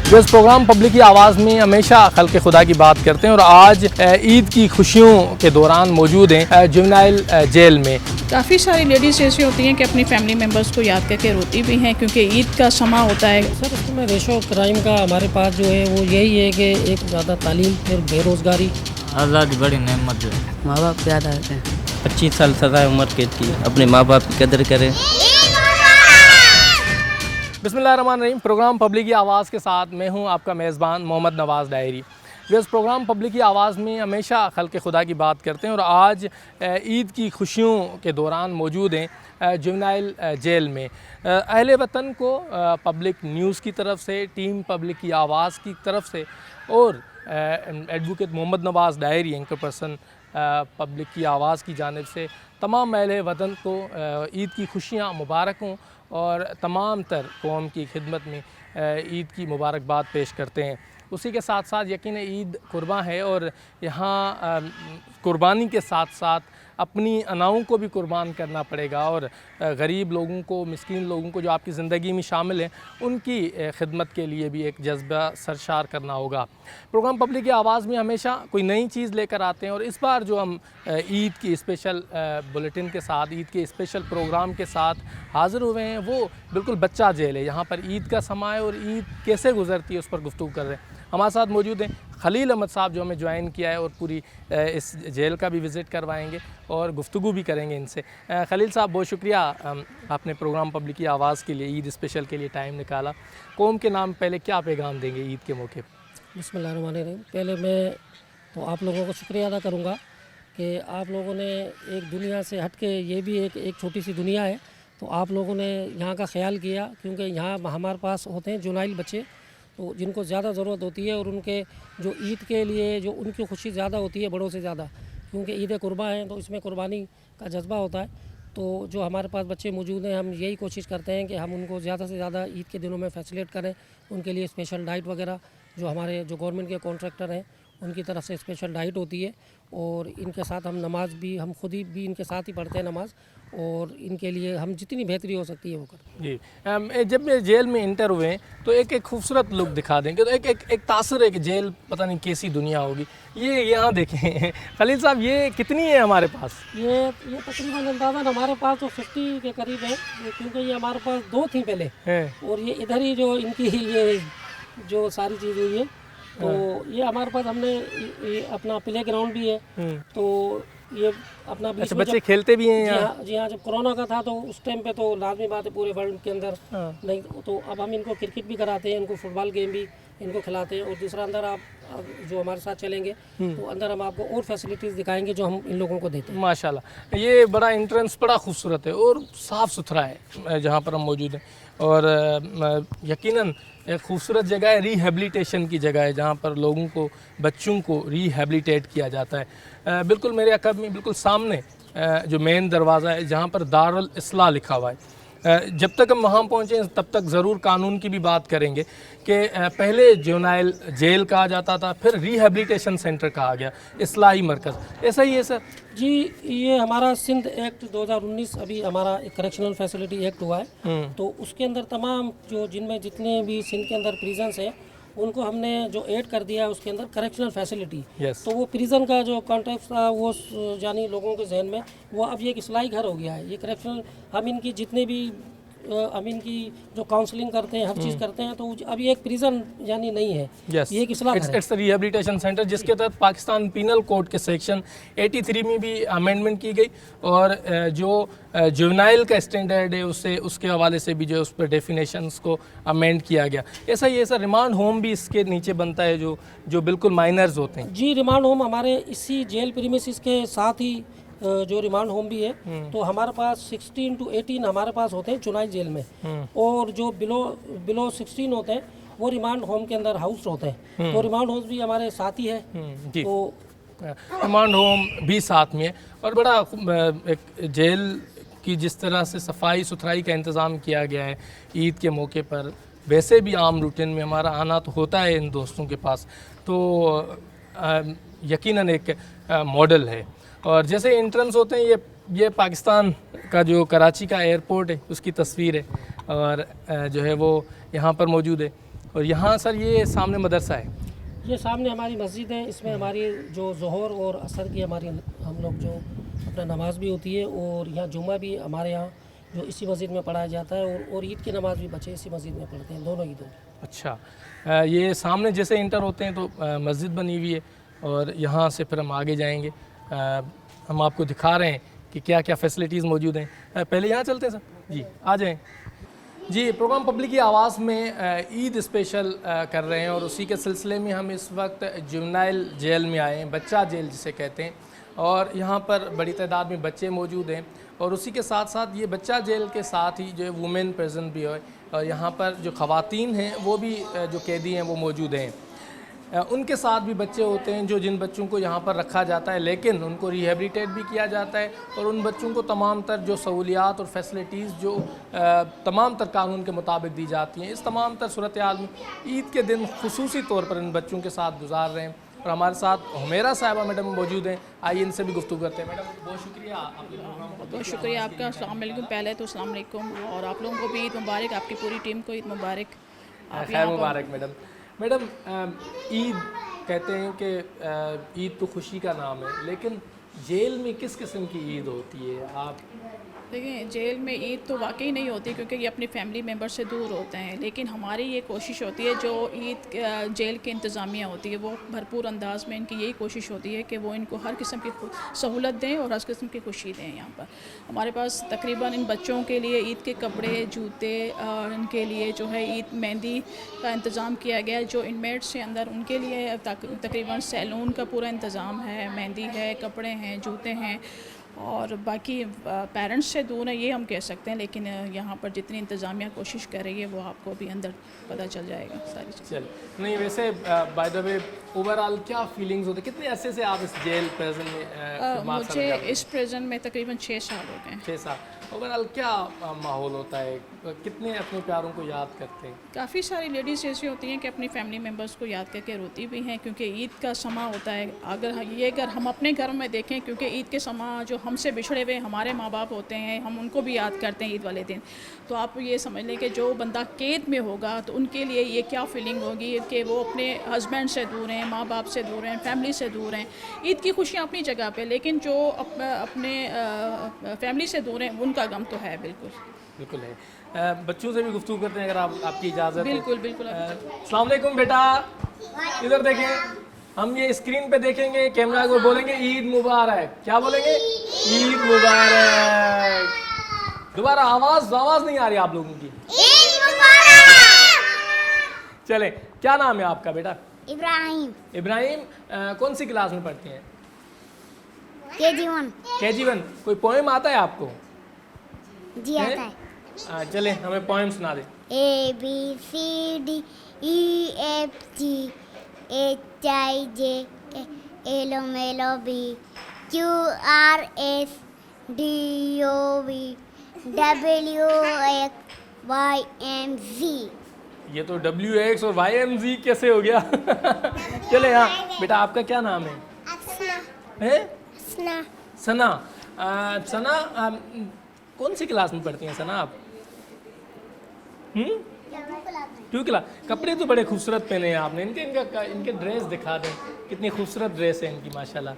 जो इस programme public की आवाज़ में हमेशा खल्क़ खुदा की बात करते हैं और आज ईद की खुशियों के दौरान मौजूद हैं जुवेनाइल जेल में। काफ़ी सारी लेडीज़ ऐसी होती हैं कि अपनी फैमिली मेम्बर्स को याद करके रोती भी हैं क्योंकि ईद का समा होता है। सर इसमें रेशो क्राइम का हमारे पास जो है वो यही है कि एक ज़्यादा तालीम फिर बेरोज़गारी। आज़ादी बड़ी नेमत है। माँ बाप याद आते हैं। 25 साल सज़ा उम्र कैद की, अपने माँ बाप की कदर करें। बिस्मिल्लाहिर्रहमानिर्रहीम। प्रोग्राम पब्लिक की आवाज़ के साथ मैं हूं आपका मेज़बान मोहम्मद नवाज़ डायरी। जो इस प्रोग्राम पब्लिक की आवाज़ में हमेशा खल्क़ खुदा की बात करते हैं और आज ईद की खुशियों के दौरान मौजूद हैं जुवेनाइल जेल में। अहले वतन को पब्लिक न्यूज़ की तरफ से, टीम पब्लिक की आवाज़ की तरफ से और एडवोकेट मोहम्मद नवाज़ डायरी एंकर पर्सन पब्लिक की आवाज़ की जानिब से तमाम अहले वतन को ईद की खुशियाँ मुबारक हों और तमाम तर कौम की खिदमत में ईद की मुबारकबाद पेश करते हैं। उसी के साथ साथ यकीन ईद कुर्बान है और यहाँ कुर्बानी के साथ साथ अपनी अनाओं को भी कुर्बान करना पड़ेगा और गरीब लोगों को, मिस्कीन लोगों को जो आपकी ज़िंदगी में शामिल हैं, उनकी खिदमत के लिए भी एक जज्बा सरशार करना होगा। प्रोग्राम पब्लिक की आवाज़ में हमेशा कोई नई चीज़ लेकर आते हैं और इस बार जो हम ईद की स्पेशल बुलेटिन के साथ, ईद के स्पेशल प्रोग्राम के साथ हाज़िर हुए हैं, वो बिल्कुल बच्चा जेल है। यहाँ पर ईद का समा है और ईद कैसे गुज़रती है उस पर गुफ्तगू कर रहे हैं। हमारे साथ मौजूद हैं खलील अहमद साहब जो हमें ज्वाइन किया है और पूरी इस जेल का भी विज़िट करवाएंगे और गुफ्तगू भी करेंगे इनसे। खलील साहब, बहुत शुक्रिया आपने प्रोग्राम पब्लिक की आवाज़ के लिए, ईद स्पेशल के लिए टाइम निकाला। कौम के नाम पहले क्या पैगाम देंगे ईद के मौके पर? बिस्मिल्लाहिर्रहमानिर्रहीम। पहले मैं तो आप लोगों को शुक्रिया अदा करूँगा कि आप लोगों ने एक दुनिया से हट के, ये भी एक छोटी सी दुनिया है, तो आप लोगों ने यहाँ का ख्याल किया क्योंकि यहाँ हमारे पास होते हैं जुवेनाइल बच्चे, तो जिनको ज़्यादा ज़रूरत होती है और उनके जो ईद के लिए जो उनकी खुशी ज़्यादा होती है बड़ों से ज़्यादा, क्योंकि ईद कुर्बा है तो इसमें कुर्बानी का जज्बा होता है। तो जो हमारे पास बच्चे मौजूद हैं, हम यही कोशिश करते हैं कि हम उनको ज़्यादा से ज़्यादा ईद के दिनों में फैसिलिटेट करें। उनके लिए स्पेशल डाइट वगैरह, जो हमारे जो गवर्नमेंट के कॉन्ट्रैक्टर हैं उनकी तरफ से स्पेशल डाइट होती है और इनके साथ हम नमाज भी, हम खुद ही भी इनके साथ ही पढ़ते हैं नमाज, और इनके लिए हम जितनी बेहतरी हो सकती है वो करते हैं। जी, जब मैं जेल में इंटर हुए हैं तो एक खूबसूरत लुक दिखा देंगे, तो एक तासुर है कि जेल पता नहीं कैसी दुनिया होगी। ये यहाँ देखें खलील साहब, ये कितनी है हमारे पास? ये तकरीबन अंदाज़न हमारे पास तो 50 के करीब है, क्योंकि ये हमारे पास 2 थी पहले और ये इधर ही जो इनकी ये जो सारी चीज़ हुई है, तो ये हमारे पास हमने ये अपना प्ले ग्राउंड भी है, तो ये अपना बीच में बच्चे खेलते भी हैं यहाँ? जी हाँ, जब कोरोना का था तो उस टाइम पे तो लाजमी बात है पूरे वर्ल्ड के अंदर नहीं, तो अब हम इनको क्रिकेट भी कराते हैं, इनको फुटबॉल गेम भी इनको खिलाते हैं, और दूसरा अंदर आप जो हमारे साथ चलेंगे तो अंदर हम आपको और फैसिलिटीज़ दिखाएंगे जो हम इन लोगों को देते हैं। माशाल्लाह, ये बड़ा एंट्रेंस बड़ा खूबसूरत है और साफ़ सुथरा है जहाँ पर हम मौजूद हैं, और यकीनन एक खूबसूरत जगह है, रिहेबिलिटेशन की जगह है जहाँ पर लोगों को, बच्चों को रिहेबिलिटेट किया जाता है। बिल्कुल मेरे अकब में बिल्कुल सामने जो मेन दरवाज़ा है जहाँ पर दारुल इस्लाह लिखा हुआ है। जब तक हम वहाँ पहुँचे तब तक ज़रूर कानून की भी बात करेंगे कि पहले जुवेनाइल जेल कहा जाता था, फिर रिहेबिलिटेशन सेंटर कहा गया, इस्लाही मरकज़, ऐसा ही है सर? जी, ये हमारा सिंध एक्ट 2019 अभी हमारा एक करेक्शनल फैसिलिटी एक्ट हुआ है, तो उसके अंदर तमाम जो जिनमें जितने भी सिंध के अंदर प्रिजन्स हैं उनको हमने जो ऐड कर दिया है उसके अंदर करेक्शनल फैसिलिटी। तो वो प्रिजन का जो कॉन्टेक्स्ट था वो यानी लोगों के जहन में वो अब ये एक इस्लाही घर हो गया है। ये करेक्शनल, हम इनकी जितने भी हम इनकी जो काउंसलिंग करते हैं, हर चीज़ करते हैं, तो अभी एक प्रिजन यानी नहीं है, ये एक इस्लाह घर है। इट्स रिहेबिलिटेशन सेंटर, जिसके तहत पाकिस्तान पीनल कोड के सेक्शन 83 में भी अमेंडमेंट की गई और जो जुवेनाइल का स्टैंडर्ड है उसके हवाले से भी जो उस पर डेफिनेशंस को अमेंड किया गया। ऐसा ही ऐसा रिमांड होम भी इसके नीचे बनता है जो बिल्कुल माइनर्स होते हैं। जी, रिमांड होम हमारे इसी जेल प्रीमिसेस के साथ ही जो रिमांड होम भी है, तो हमारे पास 16 to 18 हमारे पास होते हैं जुवेनाइल जेल में, और जो बिलो 16 होते हैं वो रिमांड होम के अंदर हाउस होते हैं, तो रिमांड होम भी हमारे साथ ही है। तो रिमांड होम भी साथ में है और बड़ा एक जेल की जिस तरह से सफाई सुथराई का इंतज़ाम किया गया है ईद के मौके पर, वैसे भी आम रूटीन में हमारा आना तो होता है इन दोस्तों के पास, तो यकीनन एक मॉडल है। और जैसे एंट्रेंस होते हैं, ये पाकिस्तान का जो कराची का एयरपोर्ट है उसकी तस्वीर है और जो है वो यहाँ पर मौजूद है। और यहाँ सर ये सामने मदरसा है। ये सामने हमारी मस्जिद है, इसमें हमारी जो ज़ोहर और असर की हमारी हम लोग जो अपना नमाज भी होती है, और यहाँ जुम्मा भी हमारे यहाँ जो इसी मस्जिद में पढ़ाया जाता है, और ईद की नमाज भी बच्चे इसी मस्जिद में पढ़ते हैं, दोनों ईदों की। अच्छा, ये सामने जैसे इंटर होते हैं तो मस्जिद बनी हुई है, और यहाँ से फिर हम आगे जाएंगे। हम आपको दिखा रहे हैं कि क्या क्या फैसिलिटीज़ मौजूद हैं। पहले यहाँ चलते हैं सर जी, आ जाएँ जी। प्रोग्राम पब्लिक की आवाज़ में ईद स्पेशल कर रहे हैं, और उसी के सिलसिले में हम इस वक्त जुवेनाइल जेल में आए हैं, बच्चा जेल जिसे कहते हैं, और यहाँ पर बड़ी तादाद में बच्चे मौजूद हैं। और उसी के साथ साथ ये बच्चा जेल के साथ ही जो वुमेन प्रिजन भी है, और यहाँ पर जो ख़वातीन हैं वो भी जो कैदी हैं वो मौजूद हैं। उनके साथ भी बच्चे होते हैं जो जिन बच्चों को यहाँ पर रखा जाता है, लेकिन उनको रिहेबिलिटेट भी किया जाता है, और उन बच्चों को तमाम तर जो सहूलियात और फैसिलिटीज़ जो तमाम तर कानून के मुताबिक दी जाती हैं। इस तमाम तर सूरत हाल में ईद के दिन खुसूसी तौर पर इन बच्चों के साथ गुजार रहे हैं। और हमारे साथ हुमैरा साहिबा मैडम मौजूद हैं, आइए इनसे भी गुफ्तगू करते हैं। मैडम बहुत शुक्रिया, आपके प्रोग्राम को बहुत शुक्रिया आपका। अस्सलाम वालेकुम। पहले तो अस्सलाम वालेकुम, और आप लोगों को भी ईद मुबारक, आपकी पूरी टीम को ईद मुबारक। खैर मुबारक मैडम। मैडम ईद कहते हैं कि ईद तो खुशी का नाम है, लेकिन जेल में किस किस्म की ईद होती है? आप देखिए, जेल में ईद तो वाकई नहीं होती, क्योंकि ये अपनी फैमिली मेम्बर से दूर होते हैं, लेकिन हमारी ये कोशिश होती है जो ईद जेल की इंतज़ामिया होती है वो भरपूर अंदाज में इनकी यही कोशिश होती है कि वो इनको हर किस्म की सहूलत दें और हर किस्म की खुशी दें। यहाँ पर हमारे पास तकरीबन इन बच्चों के लिए ईद के कपड़े, जूते, और इनके लिए जो है ईद मेहंदी का इंतज़ाम किया गया है। जो इनमेट्स हैं अंदर उनके लिए तकरीबन सैलून का पूरा इंतज़ाम है, मेहंदी है, कपड़े हैं, जूते हैं, और बाकी पेरेंट्स से दूर है ये हम कह सकते हैं, लेकिन यहाँ पर जितनी इंतज़ामिया कोशिश कर रही है वो आपको भी अंदर पता चल जाएगा सारी चीज़। चल नहीं, वैसे बाय द वे ओवरऑल क्या फीलिंग्स होते हैं? कितने अरसे से आप इस जेल प्रेजन में मुझे इस प्रेजन में तकरीबन 6 साल हो गए। 6 साल। ओवरऑल क्या माहौल होता है? कितने अपने प्यारों को याद करते हैं? काफ़ी सारी लेडीज़ ऐसी होती हैं कि अपनी फैमिली मेम्बर्स को याद करके रोती भी हैं, क्योंकि ईद का समा होता है। अगर हम अपने घर में देखें, क्योंकि ईद के समा जो हमसे बिछड़े हुए हमारे माँ बाप होते हैं, हम उनको भी याद करते हैं ईद वाले दिन। तो आप ये समझ लें कि जो बंदा कैद में होगा तो उनके लिए ये क्या फीलिंग होगी कि वो अपने हस्बैंड से दूर हैं, माँ बाप से दूर हैं, फैमिली से दूर हैं। ईद की खुशियाँ अपनी जगह पे, लेकिन जो अपने फैमिली से दूर हैं उनका गम तो है। बिल्कुल बिल्कुल है। बच्चों से भी गुफ्तगू करते हैं अगर आपकी इजाज़त है। बिल्कुल बिल्कुल। अस्सलाम वालेकुम बेटा, इधर देखें। हम ये स्क्रीन पे देखेंगे, कैमरा को बोलेंगे ईद मुबारक। क्या बोलेंगे? ईद मुबारक। दोबारा आवाज़ नहीं आ रही आप लोगों की। ईद मुबारक। चले, क्या नाम है आपका बेटा? इब्राहिम। इब्राहिम, कौन सी क्लास में पढ़ते हैं? KG1। KG1। कोई पोएम आता है आपको? जी आता है। चले, हमें पोएम सुना दे। ABCDEFG HIJ KLMNOP QRS DUV WXYZ। ये तो WX और YMZ कैसे हो गया? चले, हाँ बेटा, आपका क्या नाम है? हैं? सना। सना, कौन सी क्लास में पढ़ती हैं सना आप? 2 क्लास। कपड़े तो बड़े खूबसूरत पहने हैं आपने। इनके ड्रेस दिखा दें, कितनी खूबसूरत ड्रेस है इनकी माशाल्लाह।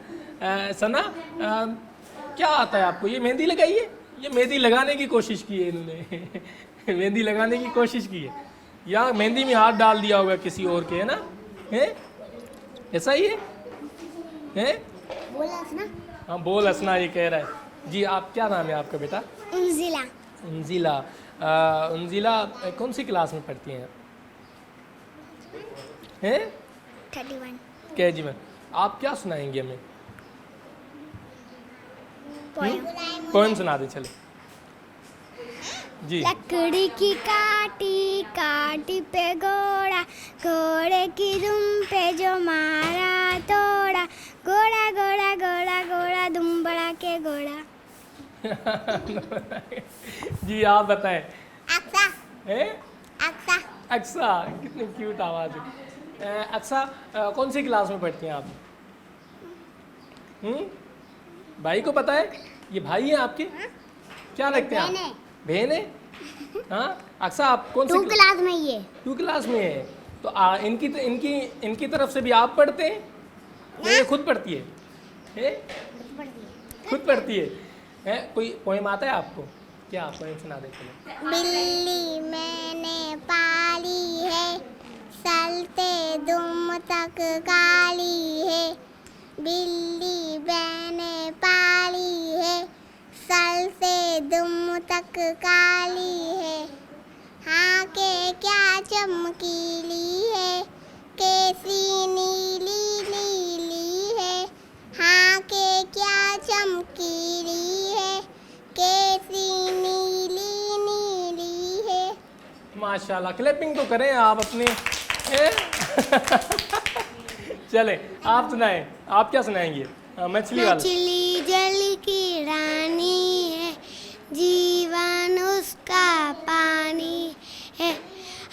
सना, क्या आता है आपको? ये मेहंदी लगाई है? ये मेहंदी लगाने की कोशिश की है इन्होंने। मेहंदी लगाने की कोशिश की है, या मेहंदी में हाथ डाल दिया होगा किसी और के, है ना? है ऐसा ही है? हाँ, बोल हंसना ये कह रहा है जी। आप क्या नाम है आपका बेटा? उंजिला। उंजिला। उंजिला कौन सी क्लास में पढ़ती हैं? 31। KG1। आप क्या सुनाएंगे हमें? पोएम सुना दे चले जी। लकड़ी की काटी काटी पे घोड़ा, घोड़े की दुम पे जो मारा तोड़ा, घोड़ा घोड़ा घोड़ा घोड़ा दुम बड़ा के घोड़ा। जी आप बताएं। अक्सा। अक्सा। अक्सा, कितनी क्यूट आवाज़ है। अक्सा, कौन सी क्लास में पढ़ती हैं आप? भाई को पता है? ये भाई हैं आपके? क्या लगते हैं आप? बहन है। हाँ, अक्सा आप कौन सी 2 क्लास में? ये 2 क्लास में है। तो इनकी तरफ से भी आप पढ़ते हैं या ये खुद पढ़ती है? खुद पढ़ती है? कोई पोएम आता है आपको? क्या पोएम सुना देते हैं? बिल्ली मैंने पाली है, चलते दुम तक काली है। बिल्ली मैंने पाली है, चलते दुम तक काली है। हाँ के क्या चमकीली है, कैसी नीली नीली है। हाँ के क्या चमकीली है, कैसी नीली नीली है। माशाल्लाह, क्लैपिंग तो करें आप अपने। चले आप सुनाएं, आप क्या सुनाएंगे? मछली वाला। मछली जल की रानी है, जीवन उसका पानी है।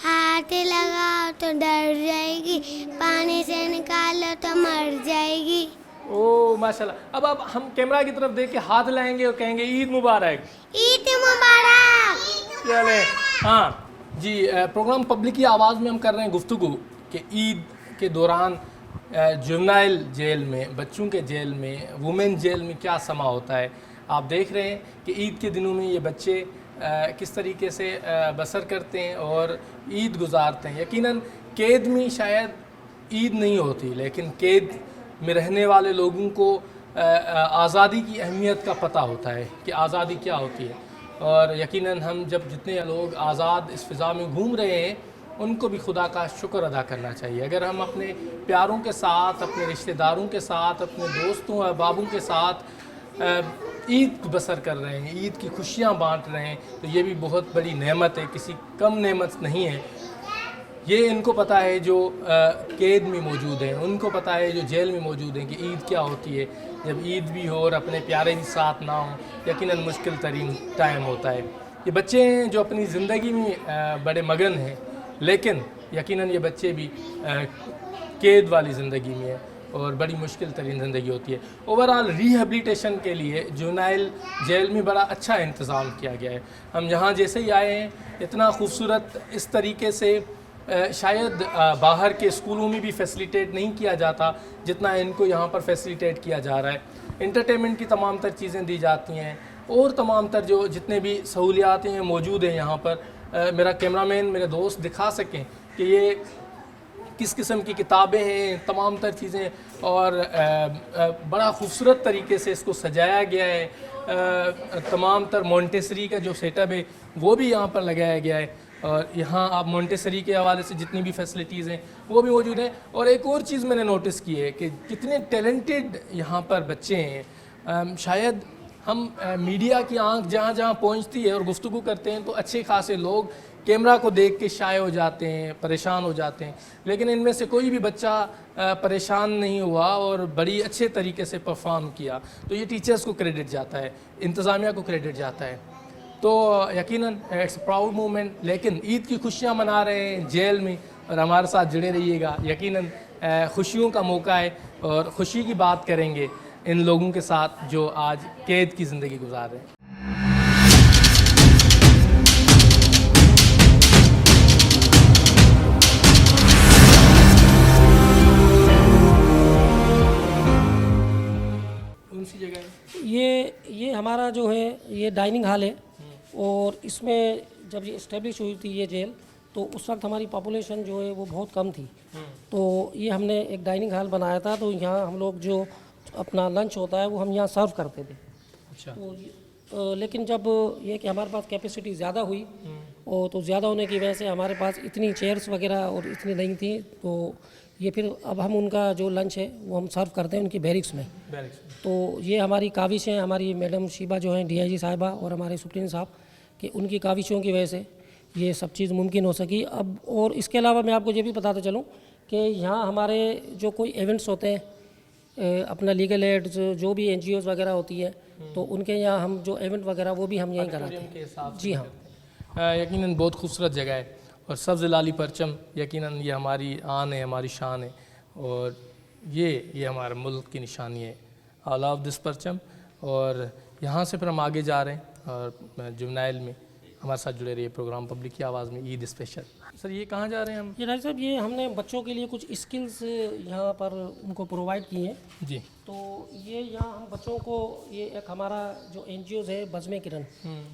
हाथ लगाओ तो डर जाएगी, पानी से निकालो तो मर जाएगी। ओ माशाल्लाह। अब हम कैमरा की तरफ देख के हाथ लाएंगे और कहेंगे ईद मुबारक। ईद मुबारक। चले हाँ जी, प्रोग्राम पब्लिक की आवाज़ में हम कर रहे हैं गुफ्तगू कि ईद के दौरान जुवेनाइल जेल में, बच्चों के जेल में, वुमेन जेल में क्या समा होता है। आप देख रहे हैं कि ईद के दिनों में ये बच्चे किस तरीके से बसर करते हैं और ईद गुजारते हैं। यकीनन कैद में शायद ईद नहीं होती, लेकिन कैद में रहने वाले लोगों को आज़ादी की अहमियत का पता होता है कि आज़ादी क्या होती है। और यकीनन हम जब जितने लोग आज़ाद इस फ़िज़ा में घूम रहे हैं उनको भी खुदा का शुक्र अदा करना चाहिए। अगर हम अपने प्यारों के साथ, अपने रिश्तेदारों के साथ, अपने दोस्तों अहबाबों के साथ ईद बसर कर रहे हैं, ईद की खुशियाँ बांट रहे हैं, तो ये भी बहुत बड़ी नेमत है, किसी कम नेमत नहीं है। ये इनको पता है जो कैद में मौजूद हैं, उनको पता है जो जेल में मौजूद हैं कि ईद क्या होती है। जब ईद भी हो और अपने प्यारे भी साथ ना हो, यकीनन मुश्किल तरीन टाइम होता है। ये बच्चे हैं जो अपनी ज़िंदगी में बड़े मगन हैं, लेकिन यकीनन ये बच्चे भी कैद वाली ज़िंदगी में है और बड़ी मुश्किल तरीन ज़िंदगी होती है। ओवरऑल रिहेबिलिटेशन के लिए जुवेनाइल जेल में बड़ा अच्छा इंतज़ाम किया गया है। हम यहाँ जैसे ही आए हैं, इतना खूबसूरत इस तरीके से शायद बाहर के स्कूलों में भी फैसिलिटेट नहीं किया जाता जितना इनको यहाँ पर फैसिलिटेट किया जा रहा है। इंटरटेनमेंट की तमाम तर चीज़ें दी जाती हैं और तमाम तर जो जितने भी सहूलियात हैं मौजूद हैं यहाँ पर। मेरा कैमरामैन, मेरे दोस्त दिखा सकें कि ये किस किस्म की किताबें हैं, तमाम तर चीज़ें, और बड़ा खूबसूरत तरीके से इसको सजाया गया है। तमाम तर मोंटेसरी का जो सेटअप है वो भी यहाँ पर लगाया गया है और यहाँ आप मोंटेसरी के हवाले से जितनी भी फैसिलिटीज़ हैं वो भी मौजूद हैं। और एक और चीज़ मैंने नोटिस की है कि कितने टैलेंटेड यहाँ पर बच्चे हैं। शायद हम मीडिया की आंख जहाँ जहाँ पहुँचती है और गुफ्तगू करते हैं तो अच्छे खासे लोग कैमरा को देख के शाये हो जाते हैं, परेशान हो जाते हैं, लेकिन इनमें से कोई भी बच्चा परेशान नहीं हुआ और बड़ी अच्छे तरीके से परफॉर्म किया। तो ये टीचर्स को क्रेडिट जाता है, इंतज़ामिया को क्रेडिट जाता है। तो यकीनन इट्स प्राउड मोमेंट। लेकिन ईद की खुशियाँ मना रहे हैं जेल में और हमारे साथ जुड़े रहिएगा। यकीनन खुशियों का मौका है और खुशी की बात करेंगे इन लोगों के साथ जो आज कैद की ज़िंदगी गुजार रहे हैं। कौन सी जगह है ये हमारा जो है ये डाइनिंग हॉल है और इसमें जब ये इस्टेब्लिश हुई थी ये जेल तो उस वक्त हमारी पॉपुलेशन जो है वो बहुत कम थी। तो ये हमने एक डाइनिंग हॉल बनाया था, तो यहाँ हम लोग जो अपना लंच होता है वो हम यहाँ सर्व करते थे। अच्छा। तो लेकिन जब ये कि हमारे पास कैपेसिटी ज़्यादा हुई और तो ज़्यादा होने की वजह से हमारे पास इतनी चेयर्स वगैरह और इतनी नहीं थी, तो ये फिर अब हम उनका जो लंच है वो हम सर्व करते हैं उनकी बैरिक्स में। तो ये हमारी काविश है, हमारी मैडम शीबा जो हैं DIG साहिबा और हमारे सुप्रीम साहब कि उनकी काविशों की वजह से ये सब चीज़ मुमकिन हो सकी। अब और इसके अलावा मैं आपको ये भी बताता चलूँ कि यहाँ हमारे जो कोई इवेंट्स होते हैं, अपना लीगल एड जो भी NGOs वगैरह होती है, तो उनके यहाँ हम जो इवेंट वगैरह वो भी हम यहीं कराते हैं। जी हाँ, यकीनन बहुत खूबसूरत जगह है और सब्ज़ लाली परचम यकीनन ये हमारी आन है, हमारी शान है और ये हमारे मुल्क की निशानी है, आई लव दिस परचम। और यहाँ से फिर हम आगे जा रहे हैं और जुवेनाइल में हमारे साथ जुड़े रहिए प्रोग्राम पब्लिक की आवाज़ में ईद स्पेशल। सर ये कहाँ जा रहे हैं हम? ये राज साहब, ये हमने बच्चों के लिए कुछ स्किल्स यहाँ पर उनको प्रोवाइड किए हैं। जी। तो ये यहाँ हम बच्चों को, ये एक हमारा जो NGOs है बज़्म किरण,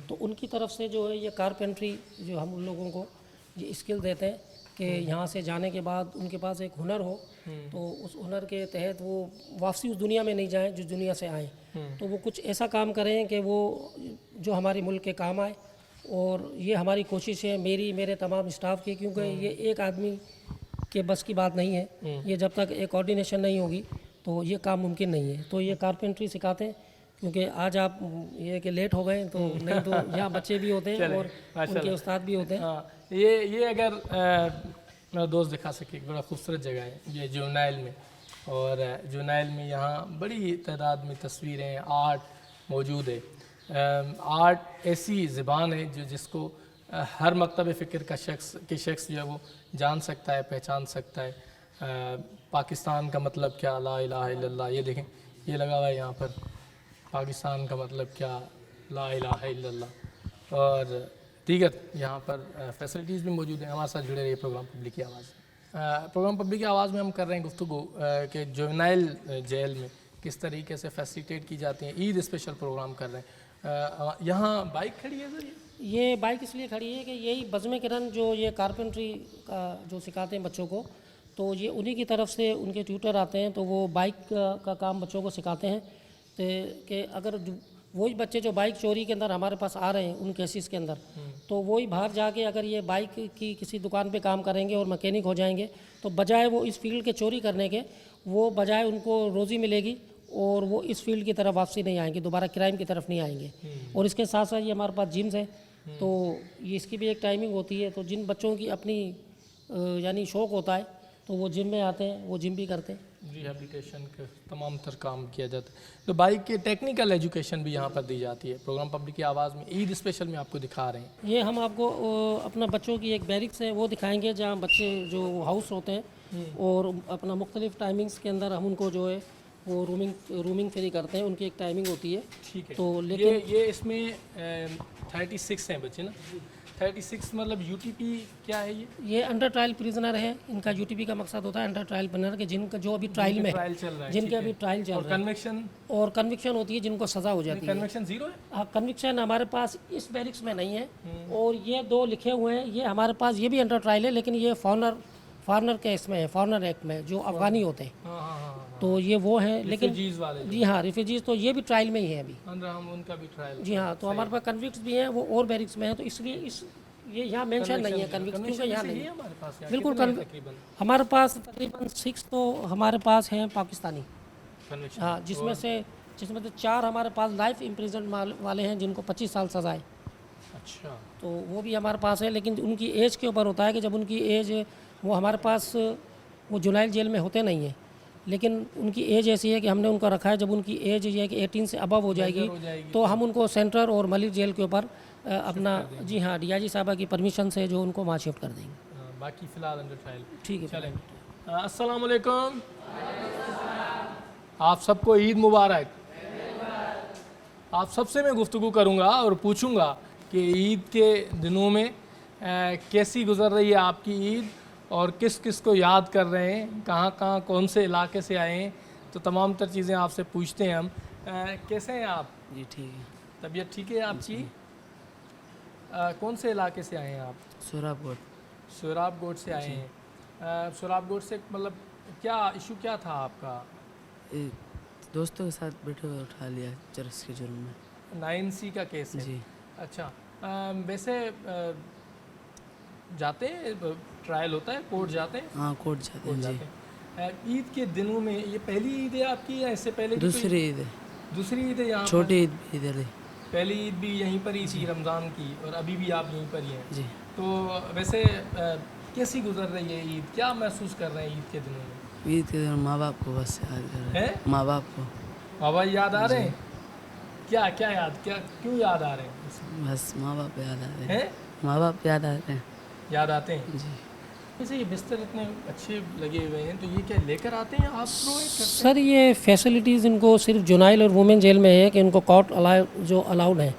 तो उनकी तरफ से जो है ये कारपेंट्री जो हम उन लोगों को ये स्किल देते हैं कि यहाँ से जाने के बाद उनके पास एक हुनर हो, तो उस हुनर के तहत वो वापसी उस दुनिया में नहीं जाएं जिस दुनिया से आए, तो वो कुछ ऐसा काम करें कि वो जो हमारे मुल्क के काम आए। और ये हमारी कोशिश है, मेरे तमाम स्टाफ की, क्योंकि ये एक आदमी के बस की बात नहीं है। ये जब तक एक कोऑर्डिनेशन नहीं होगी तो ये काम मुमकिन नहीं है। तो ये कारपेंट्री सिखाते हैं, क्योंकि आज आप ये कि लेट हो गए तो नहीं तो यहाँ बच्चे भी होते हैं और उनके उस्ताद भी होते हैं। हाँ, ये अगर मेरा दोस्त दिखा सके, बड़ा खूबसूरत जगह है ये जुवेनाइल में। और जुवेनाइल में यहाँ बड़ी तादाद में तस्वीरें, आर्ट मौजूद है। आर्ट ऐसी ज़बान है जिसको हर मकतब फ़िक्र का शख्स जो है वो जान सकता है, पहचान सकता है। पाकिस्तान का मतलब क्या, ला इलाहा इल्लल्लाह, ये देखें ये लगा हुआ है यहाँ पर, पाकिस्तान का मतलब क्या, ला इलाहा इल्लल्लाह। और दीगर यहाँ पर फैसिलिटीज़ भी मौजूद हैं। हमारे साथ जुड़े रहिए प्रोग्राम पब्लिक की आवाज़। प्रोग्राम पब्लिक की आवाज़ में हम कर रहे हैं गुफ्तगू कि जुवेनाइल जेल में किस तरीके से फैसिलिटेट की जाती हैं। ईद स्पेशल प्रोग्राम कर रहे हैं। यहाँ बाइक खड़ी है सर? ये बाइक इसलिए खड़ी है कि यही बज़्म किरण जो ये कारपेंट्री का जो सिखाते हैं बच्चों को, तो ये उन्हीं की तरफ से उनके ट्यूटर आते हैं, तो वो बाइक का काम बच्चों को सिखाते हैं। तो कि अगर वही बच्चे जो बाइक चोरी के अंदर हमारे पास आ रहे हैं उन केसेस के अंदर, तो वही बाहर जाके अगर ये बाइक की किसी दुकान पे काम करेंगे और मैकेनिक हो जाएंगे, तो बजाय वो इस फील्ड के चोरी करने के, वो बजाय उनको रोज़ी मिलेगी और वो इस फील्ड की तरफ वापसी नहीं आएंगे, दोबारा क्राइम की तरफ नहीं आएंगे। और इसके साथ साथ ये हमारे पास जिम्स है, तो ये इसकी भी एक टाइमिंग होती है। तो जिन बच्चों की अपनी यानी शौक़ होता है तो वो जिम में आते हैं, वो जिम भी करते हैं। रिहेबिलिटेशन का तमाम तर काम किया जाता है। तो बाइक के टेक्निकल एजुकेशन भी यहाँ पर दी जाती है। प्रोग्राम पब्लिक की आवाज़ में ईद स्पेशल में आपको दिखा रहे हैं। ये हम आपको अपना बच्चों की एक बैरिक्स है वो दिखाएंगे, जहाँ बच्चे जो हाउस होते हैं और अपना मुख्तलिफ टाइमिंग्स के अंदर हम उनको जो है वो रूमिंग फ्री करते हैं। उनकी एक टाइमिंग होती है। ठीक है। तो लेकिन ये इसमें 36 हैं बच्चे ना? 36 मतलब UTP क्या है ये अंडर ट्रायल प्रिजनर है। इनका UTP का मकसद होता है अंडर ट्रायल प्रिजनर के, जिनका जो अभी ट्रायल में ट्रायल चल रहा है, जिनके अभी ट्रायल चल रहा है। कन्विक्शन और कन्विक्शन होती है जिनको सज़ा हो जाती है। कन्विक्शन 0 है? हाँ, कन्विक्शन हमारे पास इस बैरिक्स में नहीं है। और ये 2 लिखे हुए हैं, ये हमारे पास ये भी अंडर ट्रायल है, लेकिन ये फॉरनर के इसमें है, फॉरनर एक्ट में, जो अफगानी होते हैं। हाँ। तो ये वो हैं, लेकिन रिफ्यूजीज वाले। जी हाँ, रिफ्यूजीज, तो ये भी ट्रायल में ही है अभी। हम उनका भी ट्रायल। जी हाँ, तो हमारे पास कन्विक्ट्स भी हैं, वो और बैरिक्स में हैं, तो इसलिए ये यहाँ मेंशन नहीं है कन्विक्ट्स, क्योंकि यहाँ नहीं है हमारे पास। बिल्कुल हमारे पास तकरीबन 6 तो हमारे पास हैं पाकिस्तानी। हाँ, जिसमें से 4 हमारे पास लाइफ इम्प्रिजन वाले हैं जिनको 25 साल सज़ा है। अच्छा। तो वो भी हमारे पास है, लेकिन उनकी एज के ऊपर होता है कि जब उनकी एज, वो हमारे पास वो जुवेनाइल जेल में होते नहीं हैं, लेकिन उनकी एज ऐसी है कि हमने उनको रखा है, जब उनकी एज ये है कि 18 से अबव हो जाएगी तो हम उनको सेंट्रल और मलिक जेल के ऊपर अपना, जी हाँ, DIG साहबा की परमिशन से जो उनको वहाँ शिफ्ट कर देंगे। बाकी फ़िलहाल अंडर ट्रायल। ठीक है, चलें। अस्सलाम वालेकुम, आप सबको ईद मुबारक। आप सबसे मैं गुफ्तगू करूँगा और पूछूँगा कि ईद के दिनों में कैसी गुजर रही है आपकी ईद, और किस किस को याद कर रहे हैं, कहाँ कौन से इलाके से आए हैं, तो तमाम तर चीज़ें आपसे पूछते हैं हम। कैसे हैं आप? जी ठीक है। तबीयत ठीक है आपकी? कौन से इलाके से आए हैं आप? सोराबकोट से आए हैं। सोराबकोट से मतलब क्या इशू क्या था आपका? दोस्तों के साथ बैठे हुए उठा लिया चरस के जुर्म में। 9C का केस है? जी। अच्छा। वैसे जाते हैं, ट्रायल होता है, कोर्ट जाते हैं? हाँ, कोर्ट जाते हैं जी। ईद के दिनों में ये पहली ईद है आपकी या इससे पहले? दूसरी ईद है। दूसरी ईद है यहाँ? छोटी ईद भी इधर है। पहली ईद भी यहीं पर ही थी रमज़ान की, और अभी भी आप यहीं पर ही हैं। जी। तो वैसे कैसी गुजर रही है ईद, क्या महसूस कर रहे हैं ईद के दिनों में? ईद के दिन माँ बाप को बस याद कर रहे हैं। माँ बाप को। बाबा याद आ रहे हैं? क्या क्यों याद आ रहे हैं? बस माँ बाप याद आ रहे हैं। माँ बाप याद आ रहे हैं। याद आते हैं जी। वैसे ये बिस्तर इतने अच्छे लगे हुए हैं, तो ये क्या लेकर आते हैं आप प्रोवाइड करते सर ये फैसिलिटीज़ इनको सिर्फ जुवेनाइल और वुमेन जेल में है कि इनको कॉट जो अलाउड है,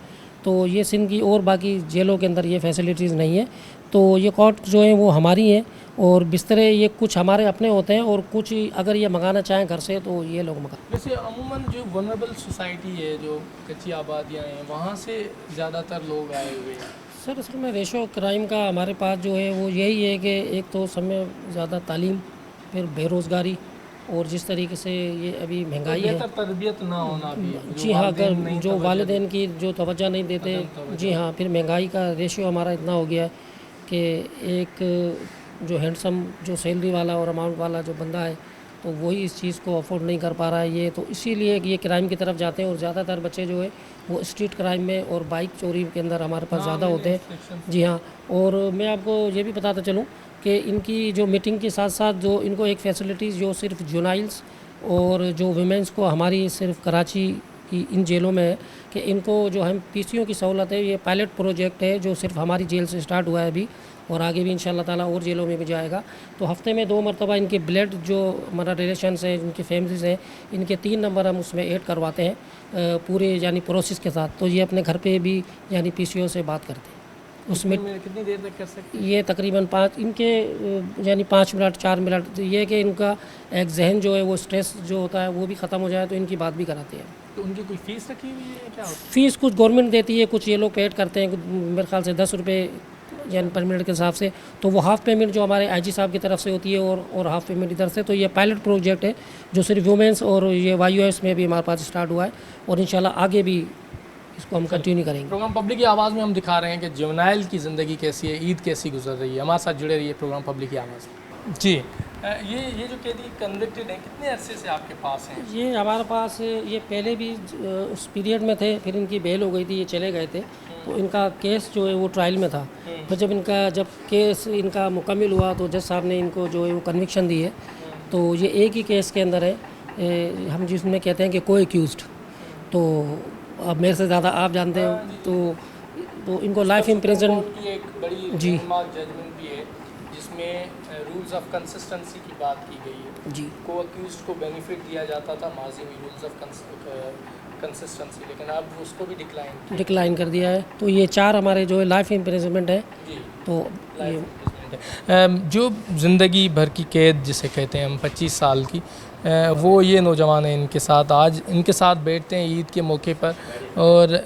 तो ये सिंध की और बाकी जेलों के अंदर ये फैसिलिटीज़ नहीं है। तो ये कॉट जो है वो हमारी हैं और बिस्तरे ये कुछ हमारे अपने होते हैं और कुछ अगर ये मंगाना चाहें घर से तो ये लोग मंगा। वैसे अमूमन जो वनरेबल सोसाइटी है, जो कच्ची आबादियाँ हैं, वहाँ से ज़्यादातर लोग आए हुए हैं। सर असल में रेशो क्राइम का हमारे पास जो है वो यही है कि एक तो समय ज़्यादा तालीम, फिर बेरोज़गारी और जिस तरीके से ये अभी महंगाई है, बेहतर तरबियत ना होना भी है। जी हाँ, अगर जो वालिदैन की जो तवज्जो नहीं देते, जी हाँ, फिर महंगाई का रेशियो हमारा इतना हो गया है कि एक जो हैंडसम जो सैलरी वाला और अमाउंट वाला जो बंदा है तो वही इस चीज़ को अफोर्ड नहीं कर पा रहा है। ये तो इसीलिए कि ये क्राइम की तरफ जाते हैं और ज़्यादातर बच्चे जो है वो स्ट्रीट क्राइम में और बाइक चोरी के अंदर हमारे पास ज़्यादा होते हैं। जी हाँ, और मैं आपको ये भी बताता चलूँ कि इनकी जो मीटिंग के साथ साथ जो इनको एक फैसिलिटीज़ जो सिर्फ जुनाइल्स और जो वुमेंस को हमारी सिर्फ कराची की इन जेलों में है कि इनको जो हम पीसीओ की सहूलत है, ये पायलट प्रोजेक्ट है जो सिर्फ हमारी जेल से स्टार्ट हुआ है अभी और आगे भी इंशाल्लाह ताला और जेलों में भी जाएगा। तो हफ्ते में 2 मरतबा इनके ब्लड जो हमारा रिलेशंस है, इनकी फैमिलीज़ हैं, इनके 3 नंबर हम उसमें ऐड करवाते हैं पूरे यानी प्रोसेस के साथ। तो ये अपने घर पे भी यानी पीसीओ से बात करते हैं। उसमें कितनी देर तक कर सकते हैं? ये तकरीबन 5 इनके यानी 5 मिनट 4 मिनट, ये है कि इनका एक जहन जो है वो स्ट्रेस जो होता है वो भी ख़त्म हो जाए तो इनकी बात भी कराते हैं। तो उनकी कोई फीस रखी हुई है क्या? फ़ीस कुछ गवर्नमेंट देती है, कुछ ये लोग पेड करते हैं, मेरे ख्याल से 10 रुपये यानी पर मिनट के हिसाब से। तो वो हाफ़ पेमेंट जो हमारे आईजी साहब की तरफ से होती है और हाफ़ पेमेंट इधर से। तो ये पायलट प्रोजेक्ट है जो सिर्फ वुमेंस और ये YUS में भी हमारे पास स्टार्ट हुआ है और इंशाल्लाह आगे भी इसको हम कंटिन्यू करेंगे। प्रोग्राम पब्लिक की आवाज़ में हम दिखा रहे हैं कि जुवेनाइल की ज़िंदगी कैसी है, ईद कैसी गुजर रही है। हमारे साथ जुड़े रहिए प्रोग्राम पब्लिक की आवाज़। जी, ये जो कैदी कन्विक्टेड हैं, कितने अरसे से आपके पास हैं? ये हमारे पास ये पहले भी उस पीरियड में थे, फिर इनकी बेल हो गई थी, ये चले गए थे। तो इनका केस जो है वो ट्रायल में था। फिर जब केस इनका मुकम्मल हुआ तो जज साहब ने इनको जो है वो कन्विक्शन दी है। तो ये एक ही केस के अंदर है, हम जिसमें कहते हैं कि को एक्यूज्ड। तो अब मेरे से ज़्यादा आप जानते हो तो इनको लाइफ इम्प्रिजन की एक बड़ी जी जजमेंट भी है जिसमें रूल्स ऑफ कंसिस्टेंसी की बात की गई है। जी को अक्यूज्ड को बेनिफिट दिया जाता था माजी में रूल्स ऑफ कंसिस्टेंसी, लेकिन अब उसको भी डिक्लाइन कर दिया है। तो ये 4 हमारे जो है लाइफ इम्प्रिजनमेंट है। जी, तो ये जो ज़िंदगी भर की कैद जिसे कहते हैं हम 25 साल की, वो ये नौजवान हैं इनके साथ आज इनके साथ बैठते हैं ईद के मौके पर और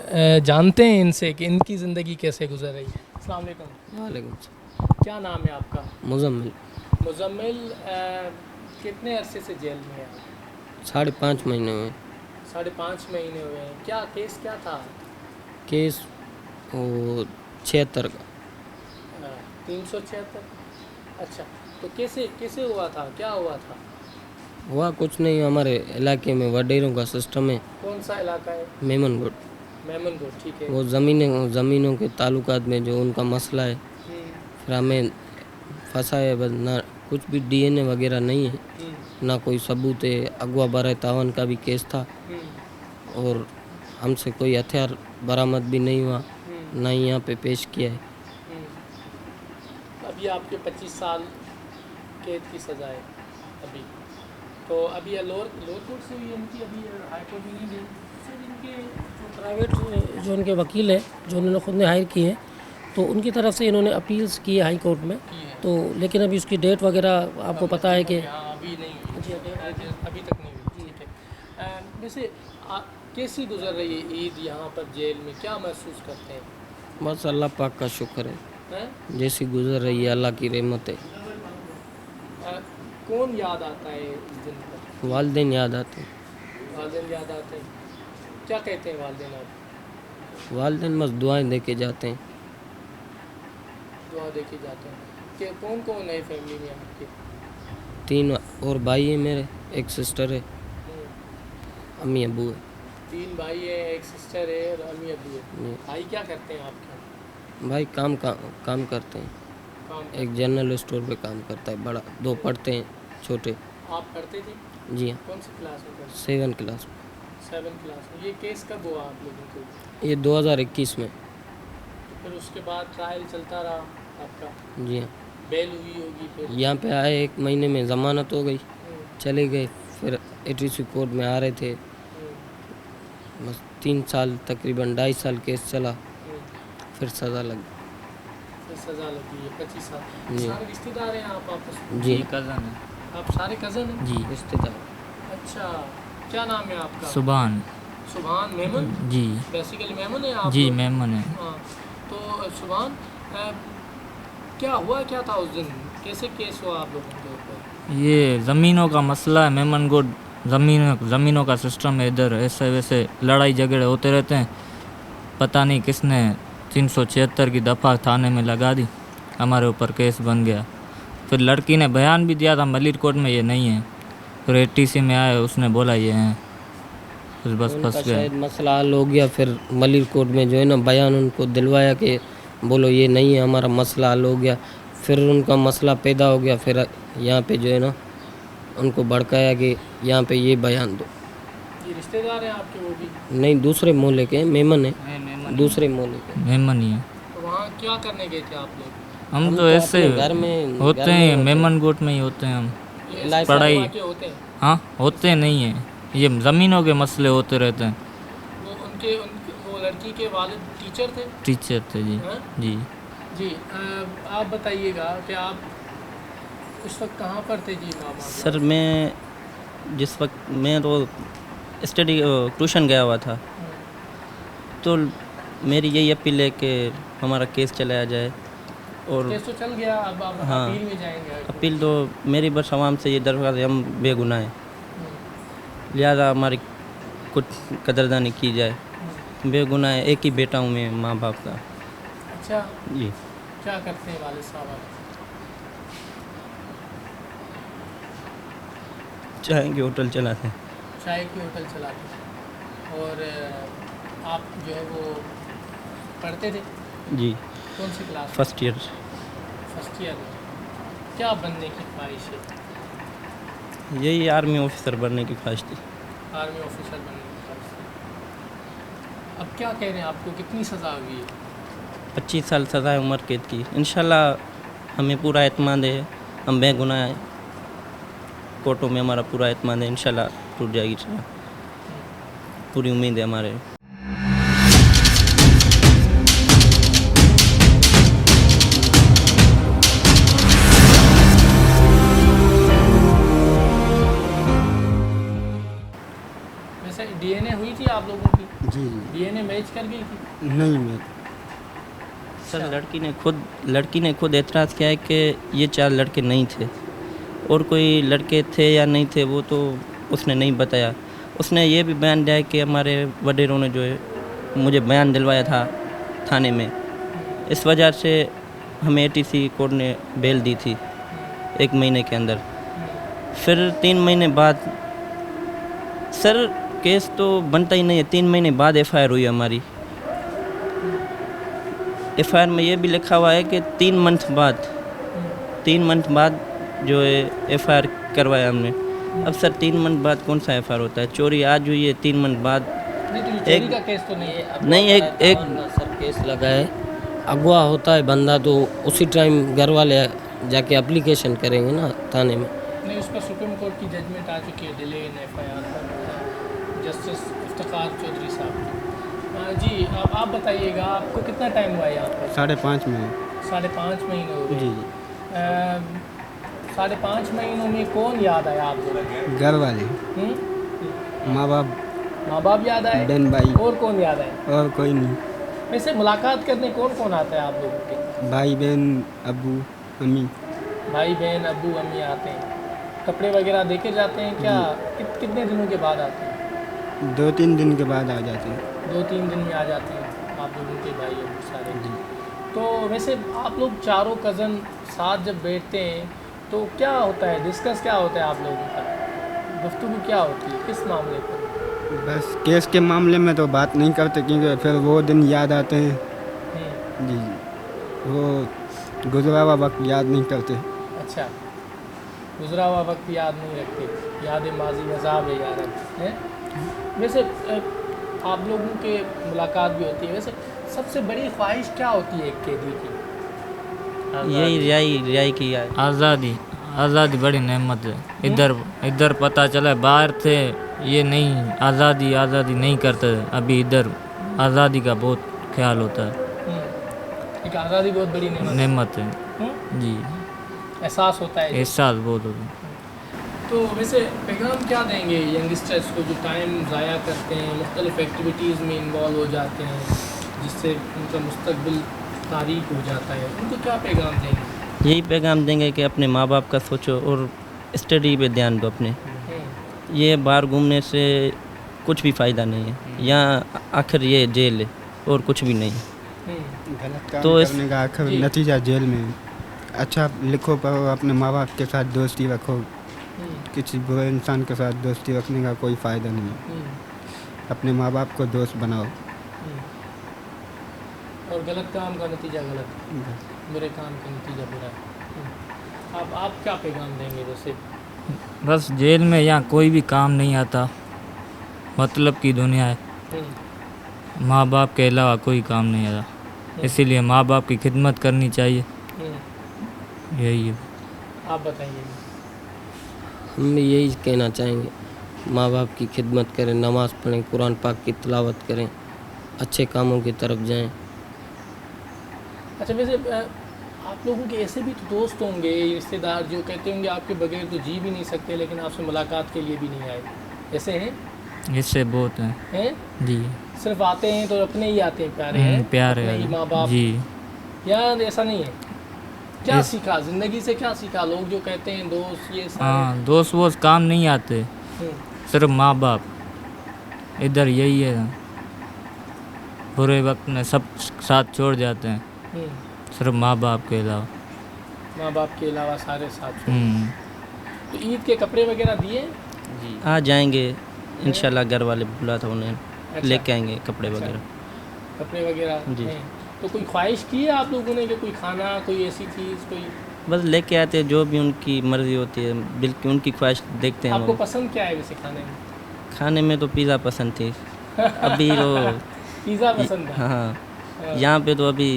जानते हैं इनसे कि इनकी ज़िंदगी कैसे गुजर रही है। अस्सलाम वालेकुम। वालेकुम। क्या नाम है आपका? मुजम्मिल। मुजम्मिल, कितने अरसे से जेल में है? 5.5 महीने हुए। 5.5 महीने हुए हैं। क्या केस क्या था? केस वो 76 का। 376। अच्छा, तो कैसे हुआ था, क्या हुआ था? हुआ कुछ नहीं, हमारे इलाके में वडेरों का सिस्टम है। कौन सा इलाका है? मेमनगढ़। मेमनगढ़, ठीक है। वो ज़मीनों के ताल्लुकात में जो उनका मसला है, फिर हमें फंसा है। बस ना कुछ भी DNA वगैरह नहीं है, ना कोई सबूत है। अगवा बराए तावन का भी केस था और हमसे कोई हथियार बरामद भी नहीं हुआ, ना ही यहाँ पे पेश किया है। अभी आपके 25 साल कैद की सज़ा है अभी, तो अभी लोअर कोर्ट से भी इनकी अभी हाई कोर्ट में नहीं गई। सर इनके जो प्राइवेट जो इनके वकील है जो उन्होंने खुद ने हायर किए हैं तो उनकी तरफ से इन्होंने अपील्स किए हाई कोर्ट में। तो लेकिन अभी उसकी डेट वगैरह आपको पता है कि अभी नहीं हुई, अभी तक नहीं हुई। ठीक है। वैसे कैसी गुजर रही है ईद यहाँ पर जेल में, क्या महसूस करते हैं? बस अल्लाह पाक का शुक्र है, हैं? जैसी गुजर रही है अल्लाह की रहमत है। कौन याद आता है इस दिन पर? वालिदैन याद आते हैं। वालिदैन याद आते हैं। क्या कहते हैं वालिदैन आप? वालिदैन बस दुआएं दे के जाते हैं। दुआ दे के जाते हैं। कि कौन कौन है फैमिली में आपके? 3 और भाई है मेरे, एक सिस्टर है, अम्मी अबू है। 3 भाई है, एक सिस्टर है और अम्मी अबू है। जी। भाई क्या करते हैं आपके? भाई काम करते हैं। काम एक जनरल स्टोर पे काम करता है बड़ा, 2 पढ़ते हैं छोटे। आप पढ़ते थे? जी हाँ, कौन सी क्लास में पढ़ते? 7 क्लास में। 7 क्लास में। ये केस कब हुआ आप लोगों को? ये 2021 में। तो फिर उसके बाद ट्रायल चलता रहा आपका? जी हाँ, बेल हुई होगी फिर? यहाँ पे आए 1 महीने में ज़मानत हो गई, चले गए। फिर ATC कोर्ट में आ रहे थे, बस 3 साल तकरीबन 2.5 साल केस चला, फिर सज़ा लग। फिर सज़ा लगी है 25 साल। जी। सारे रिश्तेदार हैं आप आपस में? जी कज़न है आप सारे कज़न हैं? जी। रिश्तेदार। अच्छा, क्या नाम है आपका? सुभान सुभान मेमन? जी। बेसिकली मेमन है आप जी लोग? मेमन है। हाँ, तो सुभान क्या हुआ क्या था उस दिन, कैसे केस हुआ आप लोगों के ऊपर? ये ज़मीनों का मसला है, मेमन गोड ज़मीनों का सिस्टम है इधर, ऐसे वैसे लड़ाई झगड़े होते रहते हैं। पता नहीं किसने 376 की दफ़ा थाने में लगा दी, हमारे ऊपर केस बन गया। फिर लड़की ने बयान भी दिया था मलिरकोट में ये नहीं है, फिर ATC में आए, उसने बोला ये हैं, फिर बस उनका फंस गए। शायद मसला हल हो गया, फिर मलिरकोट में जो है ना बयान उनको दिलवाया कि बोलो ये नहीं है, हमारा मसला हल हो गया। फिर उनका मसला पैदा हो गया, फिर यहाँ पे जो है ना उनको भड़काया कि यहाँ पे ये बयान दो। ये रिश्तेदार हैं आपके वो भी? नहीं, दूसरे मोहल्ले के मेमन है, दूसरे मोहल्ले के। मेमन ही है। तो वहाँ क्या करने गए थे आप लोग? हम तो ऐसे अपने घर में होते हैं, मेमन गोट में ही होते हैं हम। ये लाइफ पढ़ाई के होते हैं? हाँ, होते नहीं हैं, ये ज़मीनों के मसले होते रहते हैं। वो वो लड़की के वालिद टीचर थे? टीचर थे जी। हाँ? जी। जी, आप बताइएगा कि आप उस वक्त कहाँ पर थे जी? मामा सर मैं जिस वक्त मैं तो स्टडी ट्यूशन गया हुआ था, तो मेरी यही अपील है कि हमारा केस चलाया जाए। और केस तो चल गया, अब आप हाँ। अपील में जाएंगे? अपील तो मेरी बस आवाम से ये दरख्वास्त है, हम बेगुनाह हैं, लिहाजा हमारी कुछ कदरदानी की जाए। बेगुनाह है, एक ही बेटा हूँ मैं माँ बाप का। अच्छा, जी। क्या करते हैं वालिद साहब आप? चाय की होटल चलाते हैं। चाय की होटल चलाते हैं। और आप जो है वो पढ़ते थे? जी, कौन सी class? First year. First year में। क्या बनने की ख्वाहिश है? यही आर्मी ऑफिसर बनने की ख्वाहिश थी। आर्मी ऑफिसर बनने की ख्वाहिश है। अब क्या कह रहे हैं, आपको कितनी सज़ा हुई है? 25 साल सज़ा है उम्र कैद की। इंशाल्लाह हमें पूरा एतमाद है, हम बेगुनाह हैं, कोर्टों में हमारा पूरा एतमाद है, इंशाल्लाह टूट जाएगी सज़ा, पूरी उम्मीद है हमारे। वैसे DNA हुई थी आप लोगों की? जी DNA मैच कर गई थी? नहीं मैं सर लड़की ने खुद एतराज़ किया है कि ये 4 लड़के नहीं थे, और कोई लड़के थे या नहीं थे वो तो उसने नहीं बताया। उसने ये भी बयान दिया है कि हमारे वडेरों ने जो है मुझे बयान दिलवाया था थाने में, इस वजह से हमें ATC कोर्ट ने बेल दी थी 1 महीने के अंदर। फिर 3 महीने बाद सर केस तो बनता ही नहीं है, 3 महीने बाद FIR हुई हमारी। FIR में ये भी लिखा हुआ है कि 3 मंथ बाद जो है FIR करवाया हमने। अब सर 3 मंथ बाद कौन सा FIR होता है? चोरी आज हुई है, 3 मंथ बाद नहीं, तो ये चोरी का केस तो नहीं है? नहीं। एक सर केस लगा है, अगवा होता है बंदा तो उसी टाइम घर वाले जाके एप्लीकेशन करेंगे ना थाने में। नहीं, उस पर सुप्रीम कोर्ट की जजमेंट आ चुकी है, डिले इन FIR पर जस्टिस इफ्तिखार चौधरी साहब की। जी, अब आप बताइएगा, आपको कितना टाइम हुआ है यहाँ पर? 5.5 महीने। 5.5 महीने हो गए। जी 5.5 महीनों में कौन याद आया आप लोगों को? घर वाले, माँ बाप, माँ बाप याद आए? बहन भाई, और कौन याद आए? और कोई नहीं। वैसे मुलाकात करने कौन कौन आता है आप लोगों के? भाई बहन, अब्बू अम्मी। भाई बहन अब्बू अम्मी आते हैं, कपड़े वगैरह देके जाते हैं क्या? कितने दिनों के बाद आते हैं? 2-3 दिन के बाद आ जाते हैं। 2-3 दिन में आ जाते हैं आप लोगों के भाई अब्बू सारे। तो वैसे आप लोग चारों कज़न साथ जब बैठते हैं तो क्या होता है, डिस्कस क्या होता है आप लोगों का? गुफ्तगू क्या होती है, किस मामले पर? बस केस के मामले में तो बात नहीं करते, क्योंकि फिर वो दिन याद आते हैं। हम्म, जी, वो गुजरा हुआ वक्त याद नहीं करते। अच्छा, गुजरा हुआ वक्त याद नहीं रखते, याद माजी अजाब है यार है। वैसे आप लोगों के मुलाकात भी होती है, वैसे सबसे बड़ी ख्वाहिश क्या होती है एक कैदी की? यही रिहाई की है। आज़ादी बड़ी नेमत है। इधर पता चला बाहर थे ये नहीं आज़ादी आज़ादी नहीं करते। अभी इधर आज़ादी का बहुत ख्याल होता है, एक आज़ादी बहुत बड़ी नेमत नेमत है है। जी, एहसास होता है। एहसास बहुत होता है। तो वैसे पैगाम क्या देंगे यंगस्टर्स को जो टाइम ज़ाया करते हैं, मुख्तलिफ़ एक्टिविटीज़ में इन्वॉल्व हो जाते हैं, जिससे उनका मुस्तकबिल तारीक हो जाता है, उनको क्या पैगाम देंगे? यही पैगाम देंगे कि अपने माँ बाप का सोचो और स्टडी पे ध्यान दो अपने। ये बाहर घूमने से कुछ भी फ़ायदा नहीं है, यहाँ आखिर ये जेल है और कुछ भी नहीं। गलत काम तो इस- करने का आखिर नतीजा जेल में है। अच्छा लिखो पढ़ो, अपने माँ बाप के साथ दोस्ती रखो, किसी बुरे इंसान के साथ दोस्ती रखने का कोई फ़ायदा नहीं है। अपने माँ बाप को दोस्त बनाओ। और गलत काम का नतीजा गलत, बुरे काम का नतीजा बुरा। अब आप क्या पैगाम देंगे? जैसे बस जेल में यहाँ कोई भी काम नहीं आता, मतलब की दुनिया है, माँ बाप के अलावा कोई काम नहीं आता, इसीलिए माँ बाप की खिदमत करनी चाहिए, यही है। आप बताइए। हम भी यही कहना चाहेंगे, माँ बाप की खिदमत करें, नमाज़ पढ़ें, कुरान पाक की तिलावत करें, अच्छे कामों की तरफ जाएं। अच्छा वैसे आप लोगों के ऐसे भी तो दोस्त होंगे, रिश्तेदार, जो कहते होंगे आपके बगैर तो जी भी नहीं सकते, लेकिन आपसे मुलाकात के लिए भी नहीं आए, ऐसे हैं? इससे बहुत है हैं? जी, सिर्फ आते हैं तो अपने ही आते हैं, प्यारे हैं, प्यार अपने ही है माँ बाप। जी। यार ऐसा नहीं है। क्या सीखा ज़िंदगी से, क्या सीखा? लोग जो कहते हैं दोस्त ये सारे। हाँ, दोस्त वोस्त काम नहीं आते, हम्म, सिर्फ माँ बाप। इधर यही है, बुरे वक्त में सब साथ छोड़ जाते हैं, हम्म, सिर्फ माँ बाप के अलावा। माँ बाप के अलावा सारे साथ छोड़। हम्म, तो ईद के कपड़े वगैरह दिए? आ जाएंगे इंशाल्लाह, घर वाले बुला था उन्हें, अच्छा। लेके आएंगे कपड़े वगैरह। कपड़े वगैरह जी। हैं। तो कोई ख्वाहिश की है आप लोगों ने कि कोई खाना, कोई ऐसी चीज़, कोई बस लेके आते हैं, जो भी उनकी मर्ज़ी होती है, बिल्कुल उनकी ख्वाहिश देखते हैं आपको वो। पसंद क्या है वैसे खाने में? खाने में तो पिज़्ज़ा पसंद थी अभी वो। पिज़्ज़ा पसंद है? हाँ, यहाँ पे तो अभी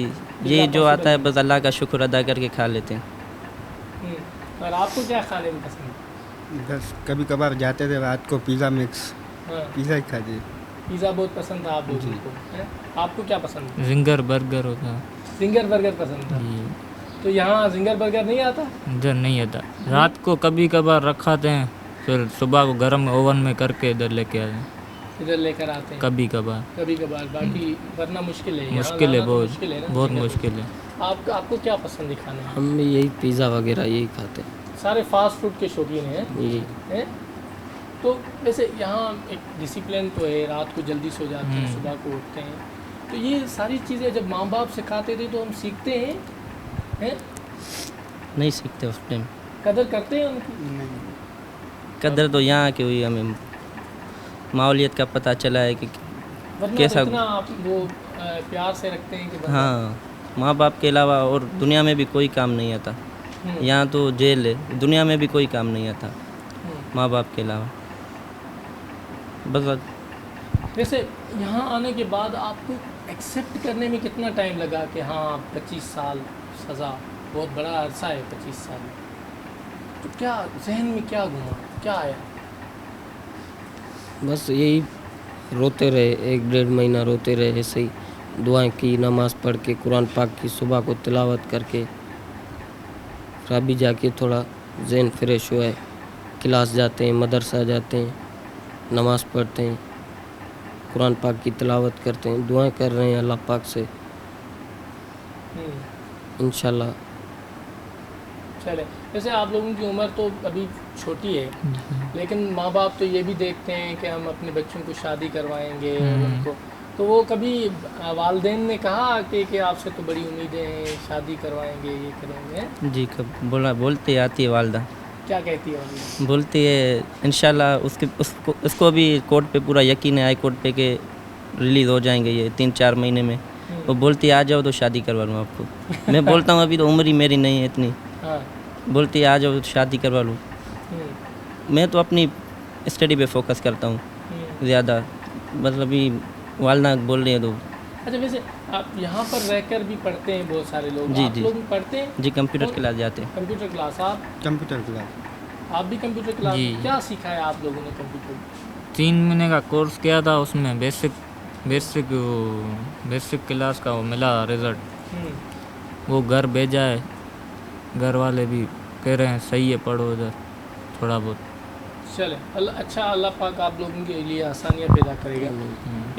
ये जो आता है बस अल्लाह का शुक्र अदा करके खा लेते हैं। और आपको क्या खाने में पसंद है? बस कभी कभार जाते थे रात को पिज़्ज़ा मिक्स, हाँ, पिज़्ज़ा ही खाते। पिज़्ज़ा बहुत पसंद था आप लोगों को, हैं? आपको क्या पसंद है? जिंगर बर्गर होता है जिंगर बर्गर पसंद था। जी, तो यहाँ जिंगर बर्गर नहीं आता? इधर नहीं आता, रात को कभी कभार रखाते हैं, फिर सुबह को गर्म ओवन में करके इधर लेके आते हैं, इधर लेकर आते हैं कभी कभार। कभी कभार, बाकी वरना मुश्किल है। यहाँ मुश्किल है, लाना तो बहुत मुश्किल है ना, बहुत जिंगर मुश्किल है। बर्गर। आपको क्या पसंद है खाने में? हम भी यही पिज़्ज़ा वगैरह यही खाते हैं। सारे फास्ट फूड के शौकीन हैं, यही हैं? तो वैसे यहाँ एक डिसिप्लिन तो है, रात को जल्दी सो जाते हैं, सुबह को उठते हैं, तो ये सारी चीज़ें जब माँ बाप सिखाते थे तो हम सीखते हैं, हैं? नहीं सीखते उस टाइम, कदर करते हैं उनकी? कदर तो यहाँ की हुई, हमें माहौलियत का पता चला है कि वरना कैसा- इतना आप वो प्यार से रखते हैं कि बस। हाँ, माँ बाप के अलावा और दुनिया में भी कोई काम नहीं आता। यहाँ तो जेल है, दुनिया में भी कोई काम नहीं आता माँ बाप के अलावा। बस वैसे यहाँ आने के बाद आपको एक्सेप्ट करने में कितना टाइम लगा कि हाँ 25 साल सज़ा बहुत बड़ा अरसा है, 25 साल, तो क्या जहन में क्या घुमा, क्या आया? बस यही रोते रहे, 1-1.5 महीना रोते रहे, ऐसे ही दुआएं की, नमाज़ पढ़ के, कुरान पाक की सुबह को तिलावत करके, फिर अभी जाके थोड़ा ज़हन फ्रेश हुआ है, क्लास जाते हैं, मदरसा जाते हैं, नमाज़ पढ़ते हैं, कुरान पाक की तिलावत करते हैं, दुआएं कर रहे हैं अल्लाह पाक से, इंशाल्लाह। चले, वैसे आप लोगों की उम्र तो अभी छोटी है, लेकिन माँ बाप तो ये भी देखते हैं कि हम अपने बच्चों को शादी करवाएंगे और उनको, तो वो कभी वालदेन ने कहा कि आपसे तो बड़ी उम्मीदें हैं, शादी करवाएंगे, ये करेंगे? जी, कब बोलते आती है वालदा, क्या कहती है वालदा? बोलती है इंशाल्लाह उसको भी कोर्ट पे पूरा यकीन है, हाई कोर्ट पे के रिलीज़ हो जाएंगे ये 3-4 महीने में। वो बोलती है आ जाओ तो शादी करवा लूँ आपको। मैं बोलता हूँ अभी तो उम्र ही मेरी नहीं है इतनी। हाँ। बोलती है आ जाओ तो शादी करवा लूँ। मैं तो अपनी स्टडी पे फोकस करता हूँ ज़्यादा, मतलब अभी वालदा बोल रही है तो। अच्छा, वैसे आप यहाँ पर रहकर भी पढ़ते हैं, बहुत सारे लोग, जी, आप जी। लोग पढ़ते हैं? जी, कंप्यूटर क्लास जाते हैं। कंप्यूटर क्लास, आप कंप्यूटर क्लास। आप भी कंप्यूटर क्लास? जी। क्या सीखा है आप लोगों ने कंप्यूटर? 3 महीने का कोर्स किया था, उसमें बेसिक क्लास का वो मिला रिज़ल्ट, वो घर भेजा है। घर वाले भी कह रहे हैं सही है, पढ़ो उधर थोड़ा बहुत। चले अल्लाह पाक आप लोगों के लिए आसानियाँ पैदा करेगा।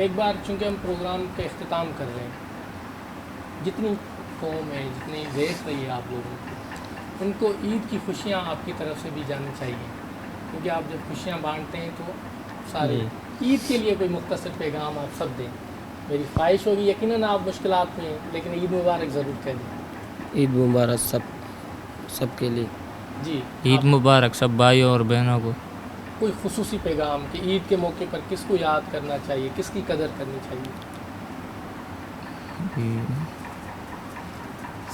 एक बार चूँकि हम प्रोग्राम का अख्तिताम कर रहे हैं, जितनी कौम है, जितनी देश रही है आप लोगों की, उनको ईद की खुशियाँ आपकी तरफ से भी जानी चाहिए, क्योंकि आप जब खुशियाँ बांटते हैं तो सारे ईद के लिए कोई मुख्तसर पैगाम आप सब दें। मेरी ख्वाहिश होगी, यकीनन आप मुश्किलात में हैं, लेकिन ईद मुबारक ज़रूर कह दें। ईद मुबारक सबके लिए। जी, ईद मुबारक सब भाइयों और बहनों को। कोई खुसूसी पैगाम कि ईद के मौके पर किसको याद करना चाहिए, किसकी कदर करनी चाहिए?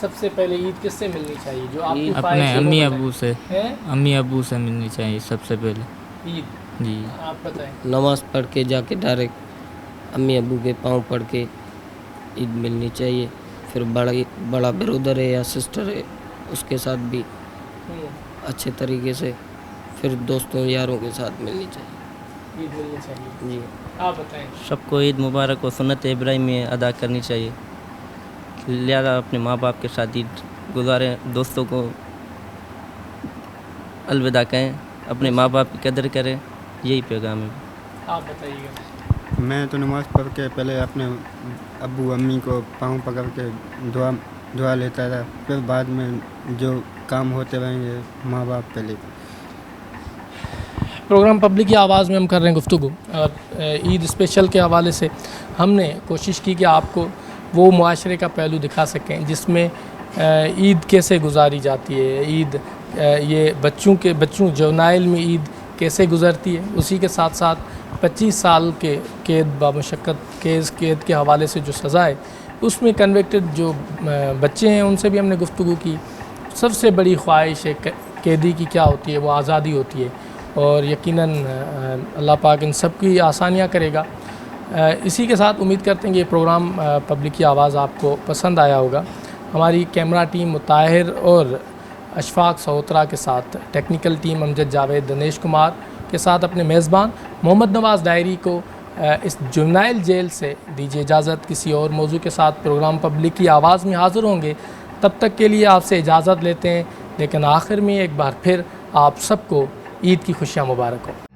सबसे पहले ईद किससे मिलनी चाहिए जो आपकी अपने ख्वाहिश है वो अम्मी बताएं। अबू से, हैं? अम्मी अबू से मिलनी चाहिए सबसे पहले। ईद जी, आप बताएं। नमाज़ पढ़ के जाके डायरेक्ट अम्मी अबू के पाँव पढ़ के ईद मिलनी चाहिए। फिर बड़ा ब्रदर है या सिस्टर है, उसके साथ भी अच्छे तरीके से, फिर दोस्तों यारों के साथ मिलनी चाहिए। ईद मिलनी चाहिए। जी, आप बताएं। सबको ईद मुबारक और सुन्नत इब्राहिमी अदा करनी चाहिए। लिहाजा अपने माँ बाप के साथ ईद गुजारें, दोस्तों को अलविदा कहें, अपने माँ बाप की कदर करें, यही पैगाम है। आप बताइएगा। मैं तो नमाज़ पढ़ के पहले अपने अब्बू अम्मी को पाँव पकड़ के दुआ लेता था, फिर बाद में जो काम होते रहेंगे माँ बाप पे लेकर। प्रोग्राम पब्लिक की आवाज़ में हम कर रहे हैं गुफ्तगू, और ईद स्पेशल के हवाले से हमने कोशिश की कि आपको वो मुआशरे का पहलू दिखा सकें जिसमें ईद कैसे गुजारी जाती है, ईद ये बच्चों जर्नाइल में ईद कैसे गुज़रती है। उसी के साथ साथ 25 साल के कैद बामुशक्क़त कैद के हवाले से जो सज़ा है, उसमें कन्विक्टेड जो बच्चे हैं उनसे भी हमने गुफ्तगू की। सबसे बड़ी ख्वाहिश है कैदी की क्या होती है, वो आज़ादी होती है, और यकीनन अल्लाह पाक इन सब की आसानियाँ करेगा। इसी के साथ उम्मीद करते हैं कि ये प्रोग्राम पब्लिक की आवाज़ आपको पसंद आया होगा। हमारी कैमरा टीम मुताहिर और अशफाक सहोत्रा के साथ, टेक्निकल टीम अमजद जावेद, दिनेश कुमार के साथ अपने मेज़बान मोहम्मद नवाज़ डायरी को इस जुवेनाइल जेल से दीजिए इजाज़त। किसी और मौजू के साथ प्रोग्राम पब्लिक की आवाज़ में हाज़िर होंगे, तब तक के लिए आपसे इजाज़त लेते हैं। लेकिन आखिर में एक बार फिर आप सबको ईद की खुशियाँ मुबारक हो।